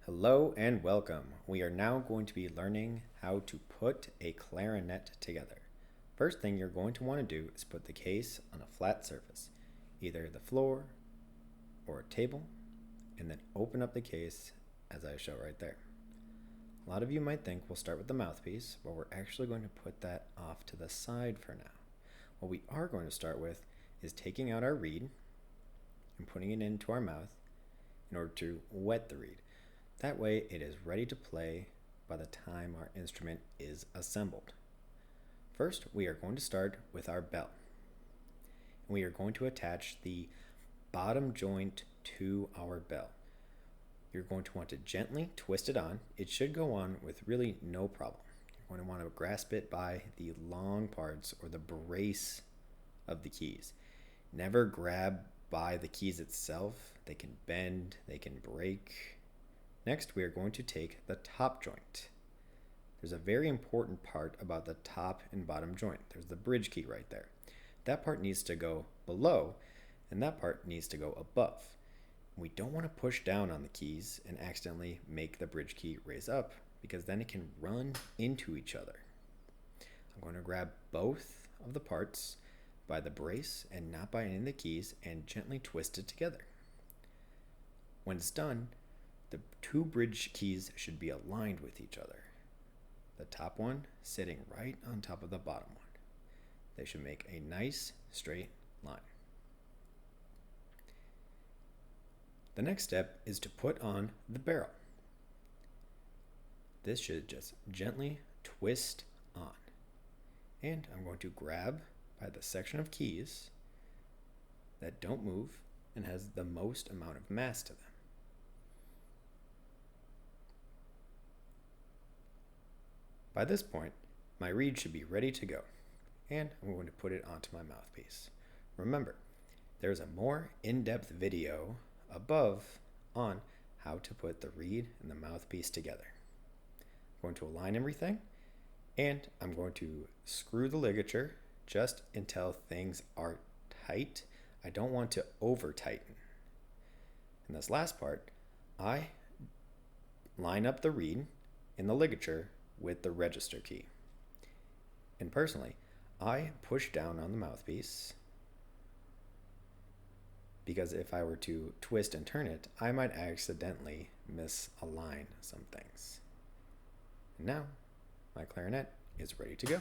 Hello and welcome. We are now going to be learning how to put a clarinet together. First thing you're going to want to do is put the case on a flat surface, either the floor or a table, and then open up the case as I show right there. A lot of you might think we'll start with the mouthpiece, but we're actually going to put that off to the side for now. What we are going to start with is taking out our reed and putting it into our mouth in order to wet the reed. That way it is ready to play by the time our instrument is assembled. First, we are going to start with our bell. We are going to attach the bottom joint to our bell. You're going to want to gently twist it on. It should go on with really no problem. You're going to want to grasp it by the long parts or the brace of the keys. Never grab by the keys itself. They can bend, they can break. Next, we are going to take the top joint. There's a very important part about the top and bottom joint. There's the bridge key right there. That part needs to go below, and that part needs to go above. We don't want to push down on the keys and accidentally make the bridge key raise up, because then it can run into each other. I'm going to grab both of the parts by the brace and not by any of the keys and gently twist it together. When it's done, the two bridge keys should be aligned with each other. The top one sitting right on top of the bottom one. They should make a nice straight line. The next step is to put on the barrel. This should just gently twist on. And I'm going to grab by the section of keys that don't move and has the most amount of mass to them. By this point, my reed should be ready to go, and I'm going to put it onto my mouthpiece. Remember, there's a more in-depth video above on how to put the reed and the mouthpiece together. I'm going to align everything, and I'm going to screw the ligature just until things are tight. I don't want to over-tighten. In this last part, I line up the reed in the ligature with the register key. And personally, I push down on the mouthpiece because if I were to twist and turn it, I might accidentally misalign some things. And now, my clarinet is ready to go.